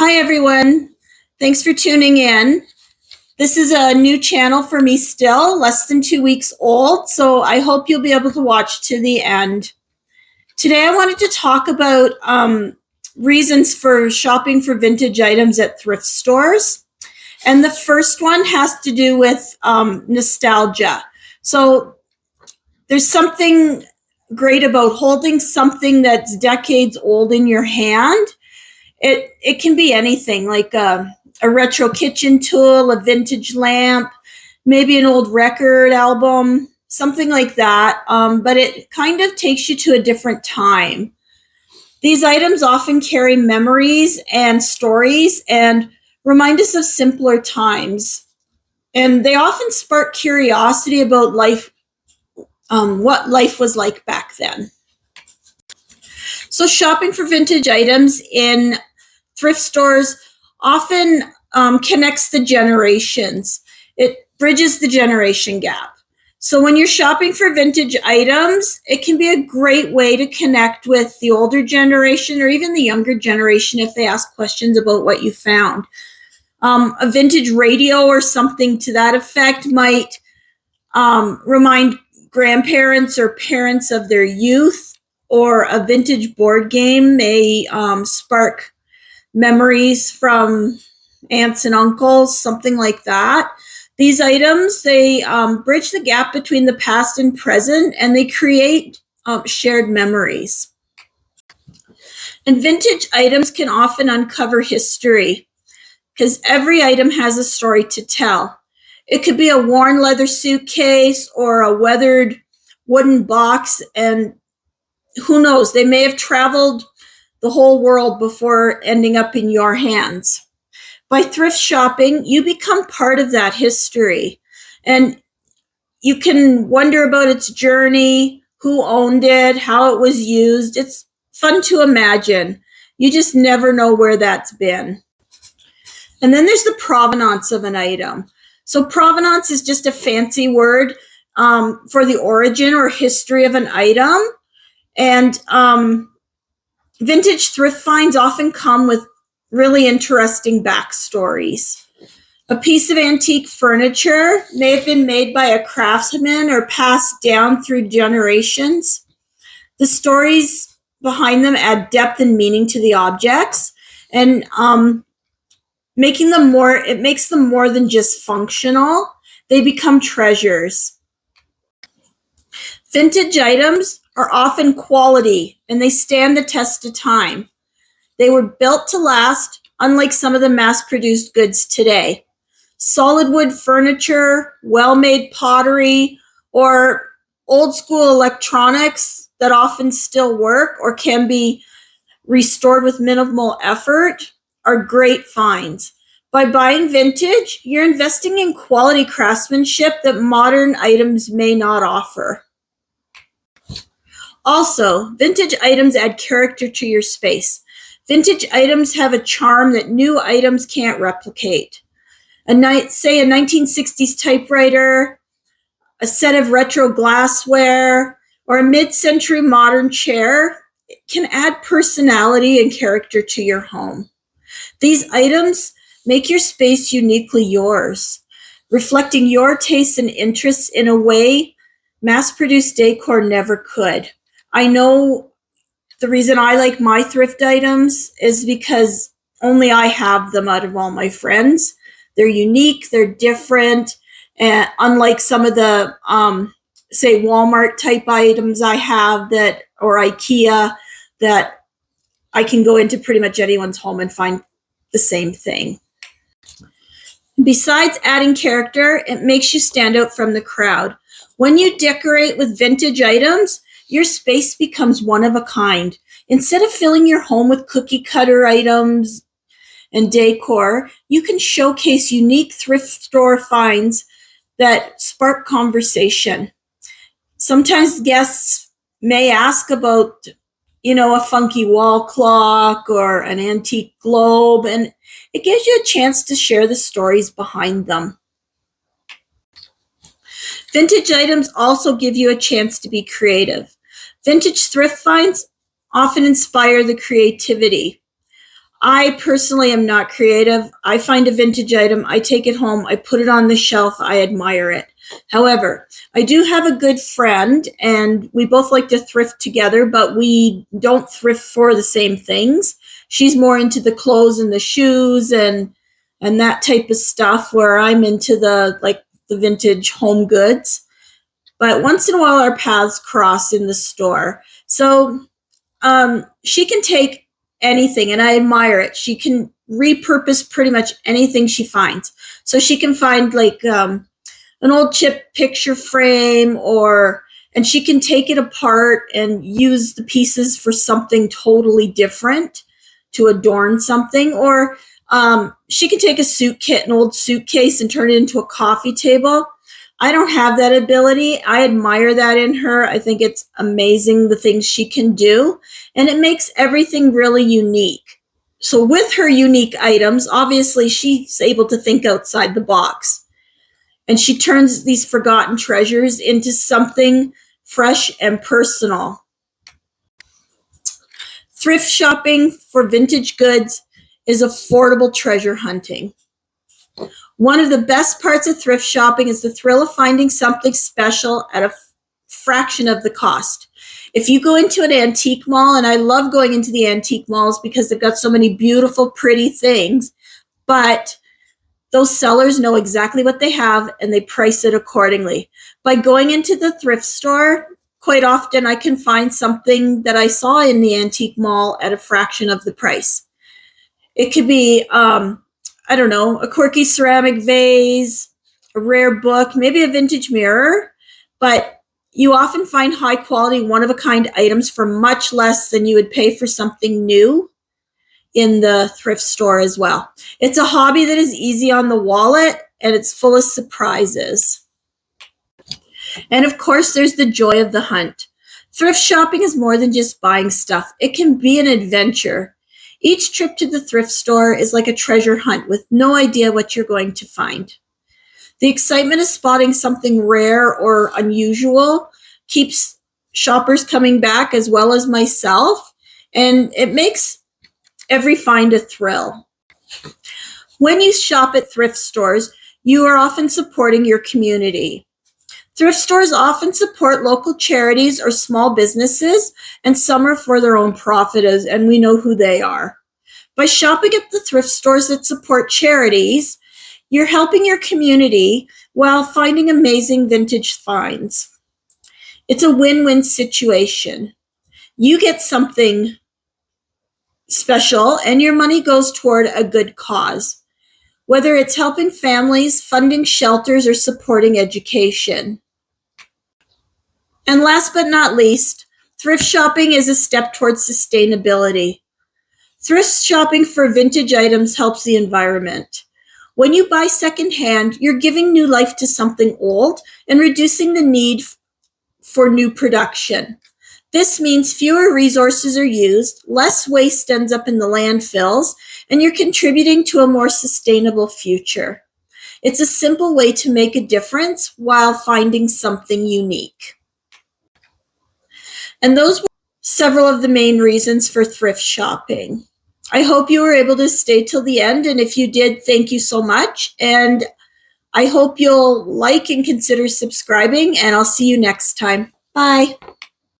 Hi, everyone. Thanks for tuning in. This is a new channel for me still, less than 2 weeks old, so I hope you'll be able to watch to the end. Today, I wanted to talk about reasons for shopping for vintage items at thrift stores. And the first one has to do with nostalgia. So there's something great about holding something that's decades old in your hand. It can be anything, like a retro kitchen tool, a vintage lamp, maybe an old record album, something like that. But it kind of takes you to a different time. These items often carry memories and stories and remind us of simpler times. And they often spark curiosity about life, what life was like back then. So shopping for vintage items in thrift stores often connects the generations. It bridges the generation gap. So when you're shopping for vintage items, it can be a great way to connect with the older generation or even the younger generation if they ask questions about what you found. A vintage radio or something to that effect might remind grandparents or parents of their youth, or a vintage board game may spark memories from aunts and uncles, something like that. These items, they bridge the gap between the past and present, and they create shared memories. And vintage items can often uncover history because every item has a story to tell. It could be a worn leather suitcase or a weathered wooden box, and who knows, they may have traveled the whole world before ending up in your hands. By thrift shopping, you become part of that history, and you can wonder about its journey, who owned it, how it was used. It's fun to imagine. You just never know where that's been. And then there's the provenance of an item. So provenance is just a fancy word for the origin or history of an item. And vintage thrift finds often come with really interesting backstories. A piece of antique furniture may have been made by a craftsman or passed down through generations. The stories behind them add depth and meaning to the objects, and it makes them more than just functional. They become treasures. Vintage items are often quality, and they stand the test of time. They were built to last, unlike some of the mass-produced goods today. Solid wood furniture, well-made pottery, or old-school electronics that often still work or can be restored with minimal effort are great finds. By buying vintage, you're investing in quality craftsmanship that modern items may not offer. Also, vintage items add character to your space. Vintage items have a charm that new items can't replicate. Say a 1960s typewriter, a set of retro glassware, or a mid-century modern chair can add personality and character to your home. These items make your space uniquely yours, reflecting your tastes and interests in a way mass-produced decor never could. I know the reason I like my thrift items is because only I have them out of all my friends. They're unique, they're different, and unlike some of the, say, Walmart type items I have or IKEA, that I can go into pretty much anyone's home and find the same thing. Besides adding character, it makes you stand out from the crowd. When you decorate with vintage items, your space becomes one of a kind. Instead of filling your home with cookie cutter items and decor, you can showcase unique thrift store finds that spark conversation. Sometimes guests may ask about, a funky wall clock or an antique globe, and it gives you a chance to share the stories behind them. Vintage items also give you a chance to be creative. Vintage thrift finds often inspire the creativity. I personally am not creative. I find a vintage item, I take it home, I put it on the shelf, I admire it. However, I do have a good friend, and we both like to thrift together, but we don't thrift for the same things. She's more into the clothes and the shoes and that type of stuff, where I'm into the vintage home goods. But once in a while, our paths cross in the store. So she can take anything, and I admire it. She can repurpose pretty much anything she finds. So she can find an old chip picture frame, and she can take it apart and use the pieces for something totally different to adorn something. Or she can take an old suitcase, and turn it into a coffee table. I don't have that ability. I admire that in her. I think it's amazing the things she can do, and it makes everything really unique. So with her unique items, obviously she's able to think outside the box, and she turns these forgotten treasures into something fresh and personal. Thrift shopping for vintage goods is affordable treasure hunting. One of the best parts of thrift shopping is the thrill of finding something special at a fraction of the cost. If you go into an antique mall, and I love going into the antique malls because they've got so many beautiful, pretty things, but those sellers know exactly what they have and they price it accordingly. By going into the thrift store, quite often I can find something that I saw in the antique mall at a fraction of the price. It could be I don't know, a quirky ceramic vase, a rare book, maybe a vintage mirror, but you often find high quality, one-of-a-kind items for much less than you would pay for something new in the thrift store as well. It's a hobby that is easy on the wallet, and it's full of surprises. And of course, there's the joy of the hunt. Thrift shopping is more than just buying stuff. It can be an adventure. Each trip to the thrift store is like a treasure hunt with no idea what you're going to find. The excitement of spotting something rare or unusual keeps shoppers coming back, as well as myself, and it makes every find a thrill. When you shop at thrift stores, you are often supporting your community. Thrift stores often support local charities or small businesses, and some are for their own profit, and we know who they are. By shopping at the thrift stores that support charities, you're helping your community while finding amazing vintage finds. It's a win-win situation. You get something special, and your money goes toward a good cause, whether it's helping families, funding shelters, or supporting education. And last but not least, thrift shopping is a step towards sustainability. Thrift shopping for vintage items helps the environment. When you buy secondhand, you're giving new life to something old and reducing the need for new production. This means fewer resources are used, less waste ends up in the landfills, and you're contributing to a more sustainable future. It's a simple way to make a difference while finding something unique. And those were several of the main reasons for thrift shopping. I hope you were able to stay till the end, and if you did, thank you so much. And I hope you'll like and consider subscribing, and I'll see you next time. Bye.